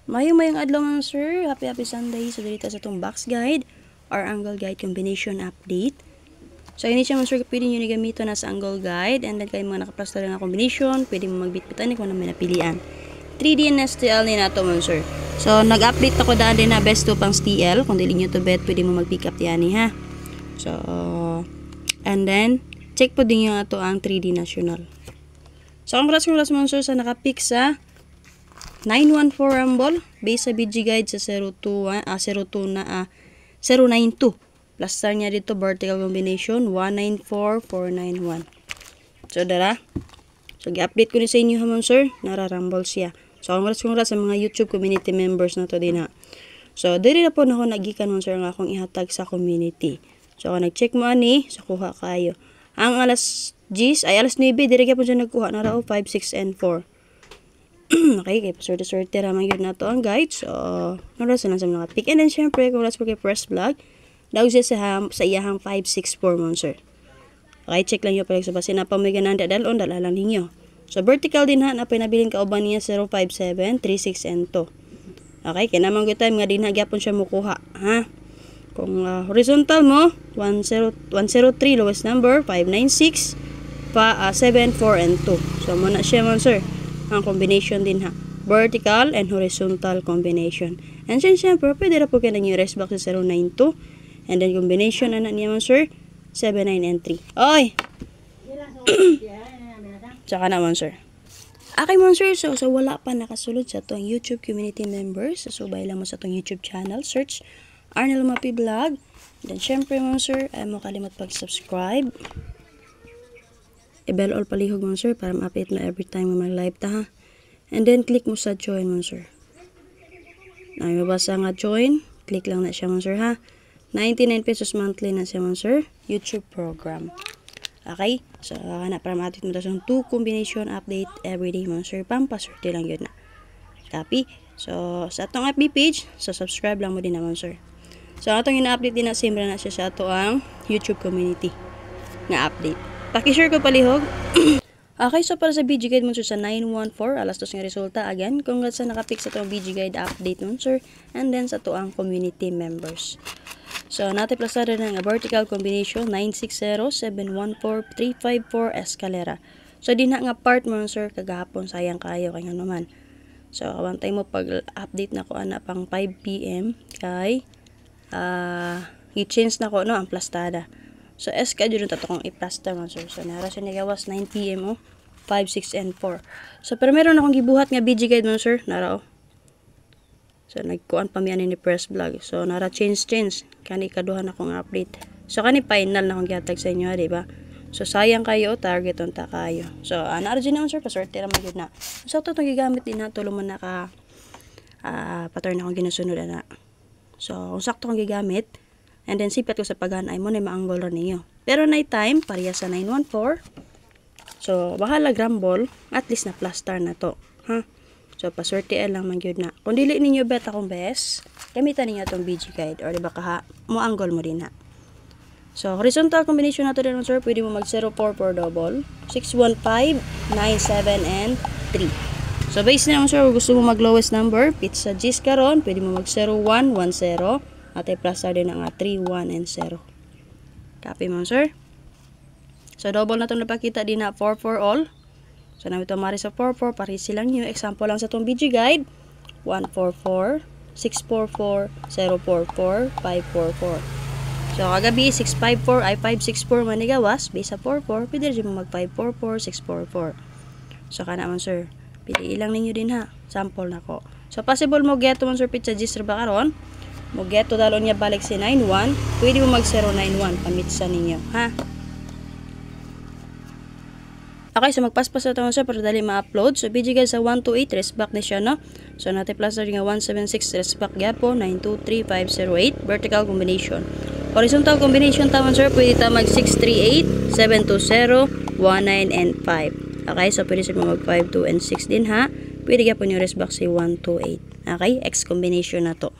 Mayong adlaw man sir, happy Sunday. So dito sa itong box guide or angle guide combination update. So ini siya man sir, pwede nyo nigamito na sa angle guide and then kayo mga nakaplaster na combination, pwede mo magbitbitan kung ano may napilian. 3D and STL ni nato man sir. So nag-update ako daan din na best to pang STL, kung dili nyo to bet pwede mo mag-pick up yan ha. So and then check po din yung ato ang 3D national. So congrats man sir sa naka-pick sa 914 rumble base sa BG guide sa 092 plaster niya dito vertical combination 194491. So dara, so gi-update ko ni sa inyo hamon sir, nara-rumble siya. So congrats sa mga YouTube community members na to din ha. So diri na po na ako nagikan mon sir nga akong ihatag sa community. So nag-check mo ani sa kuha kayo ang alas 10 ay alas 9 diri gyapon siya nagkuha na raw 5, 6 and 4. Okay, kaya paswerte ramang yun na to ang guide. So, congrats na sa mga pick. And then, syempre, congrats po kay Press Vlog. Daw siya sa iyahang 564 mo, sir. Okay, check lang nyo pala sa basin na pamiganan dalon, dalalang ninyo. So, vertical din ha, na pinabiling kauban niya 057, 36, and 2. Okay, kaya naman good time nga din ha, gyapon siya mukuha. Ha? Kung horizontal mo, 103, lowest number, 596, 7, 4, and 2. So, muna siya mo, sir. Ang combination din ha. Vertical and horizontal combination. And then, syempre, pwede na po kayo ng rest box sa 092. And then, combination, anak niya man, sir, 79 and 3. Oy! Tsaka naman, sir. Okay, man, sir. So, wala pa nakasulod sa itong YouTube community members. So, subay lang mo sa itong YouTube channel. Search Arnel Mapi Vlog. And then, syempre, man, sir, ay mo kalimot pag-subscribe. I-bell all palihog mo sir para ma-update mo every time mo mag-live ta ha. And then click mo sa join mo sir. Na mabasa nga join, click lang na siya mo sir ha. 99 pesos monthly na siya mo sir. YouTube program. Okay? So na para ma-update mo ta sa 2 combination update every day mo sir. Pampaswerte lang yun na. Copy. So sa atong FB page, so subscribe lang mo din naman sir. So atong ina-update din na simra na siya sa ato ang YouTube community nga update. Paki-share ko palihog. Okay, so para sa BG Guide mo sir sa 914, alas 2 nga resulta. Again, congrats sa nakapick sa itong BG Guide update nun sir. And then sa ito ang community members. So, natin plasada ng vertical combination 960-714-354 escalera. So, di na nga part mo sir kagahapon. Sayang kayo kaya naman. So, awantay mo pag-update na ko ana pang 5 PM kay i-change na ko no ang plastada. So, schedule yung tato kong i-plaster man, sir. So, nara siya nagawas 9 PM, 5, 6, and 4. So, pero meron akong gibuhat nga BG guide man, sir. Nara, So, nagkuhan pa miyan ni Press Vlog. So, nara change. Kani kaduhan akong update. So, kani final na akong gihatag sa inyo, di ba? So, sayang kayo, target on ta kayo. So, nara dyan naman, sir. Paswerte naman yun na. So, ito itong gigamit din na. Tulong man naka pattern akong ginasunod na. So, kung sakto akong gigamit, and then sipat ko sa paghanay mo na maanggol rin ninyo. Pero night time, pareha sa 914. So, bahala grumble, at least na plaster na to. Ha? So, paswerte lang man yun na. Kung dili ninyo bet akong best, gamitan ninyo itong BG guide. Or diba kaha, muanggol mo din ha. So, horizontal combination na to din sir. Pwede mo mag 044 double, 615, 97, and 3. So, base na naman sir, kung gusto mo mag lowest number, pizza G's karon, pwede mo mag 0110. At i-plaster din ang 3, 1, and 0. Copy mo, sir. So, double na itong napakita din na 4 for all. So, namin ito mari sa 4, 4. Parisi lang nyo. Example lang sa itong BG guide. 144, 644, 044, 544. So, kagabi, 654 ay 564 manigawas. Base sa 44, pwede rin mo mag 544, 644. So, ka naman, sir. Pili ilang ninyo din ha. Sample na ko. So, possible mo get mo, sir, pizza register ba karon? Mo get to dalon niya balik si 91, pwede mo mag 091 pamitsa ninyo, ha? Okay, so magpaspas na ito sir para dali ma-upload. So, BG guys sa 128, rest back na siya, no? So, natin plaster nga 176, rest back po, 923508, vertical combination. Horizontal combination taman sir, pwede ta mag 638, 720, 19, and 5. Okay, so pwede sir mag 5, 2, and 6 din, ha? Pwede po yung rest back si 128. Okay, X combination na to.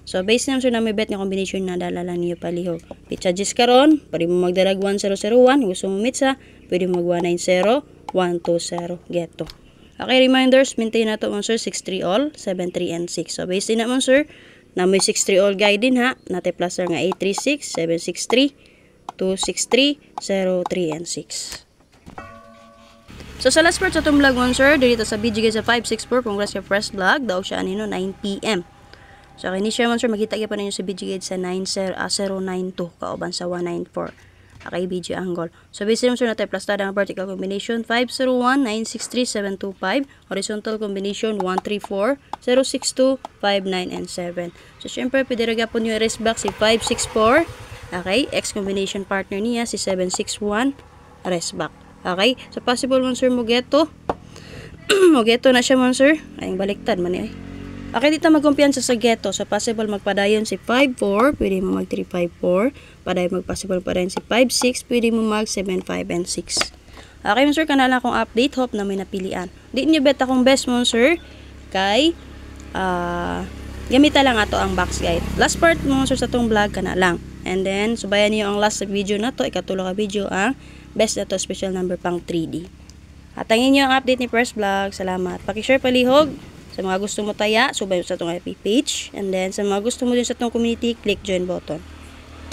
So, base naman sir na may bet nga combination na dala lang niyo palihog. Pizza G's karon, pwede mo magdarag 1001, gusto mo mitsa, pwede mo mag 190, 120, geto. Okay, reminders, maintain na to mo sir, 6-3 all, 7-3 and 6. So, based din na mo sir, na may 6-3 all guide din ha. Nate plus nga 8-3-6, 7-6-3, 2-6-3, 0-3 and 6. So sa last part sa itong vlog mo sir, dito sa BG guys sa 564, congrats ka first vlog, daw siya anino 9 PM. So kini share mo sir, makita pa ninyo sa BG guide sa 092, kauban sa 194. Okay, BG angle. So base mo sir natin plus tada ang vertical combination 501, 963, 725, horizontal combination 134, 062, 59 and 7. So syempre pwede raga po nyo erase back si 564. Okay, X combination partner niya si 761, erase back. Okay, so possible man sir mo geto. Mo geto na siya man sir. Ay baliktad man ay. Okay, dito magkumpiyansa sa geto. So possible magpadayon si 54, pwede mo mag 354. Padayon magpossible pa rin si 56, pwede mo mag 75 and 6. Okay man sir, kanala akong update, hope na may napilian. Di niyo bet akong best mo sir kay gamita lang ato ang box guide. Last part mo sir sa tong vlog kana lang. And then subayan niyo ang last video na to, ikatulo ka video ang best na to special number pang 3D. At tangin nyo ang update ni First Vlog. Salamat. Pakishare palihog. Sa mga gusto mo taya, subay sa itong FB page. And then sa mga gusto mo din sa itong community, click join button.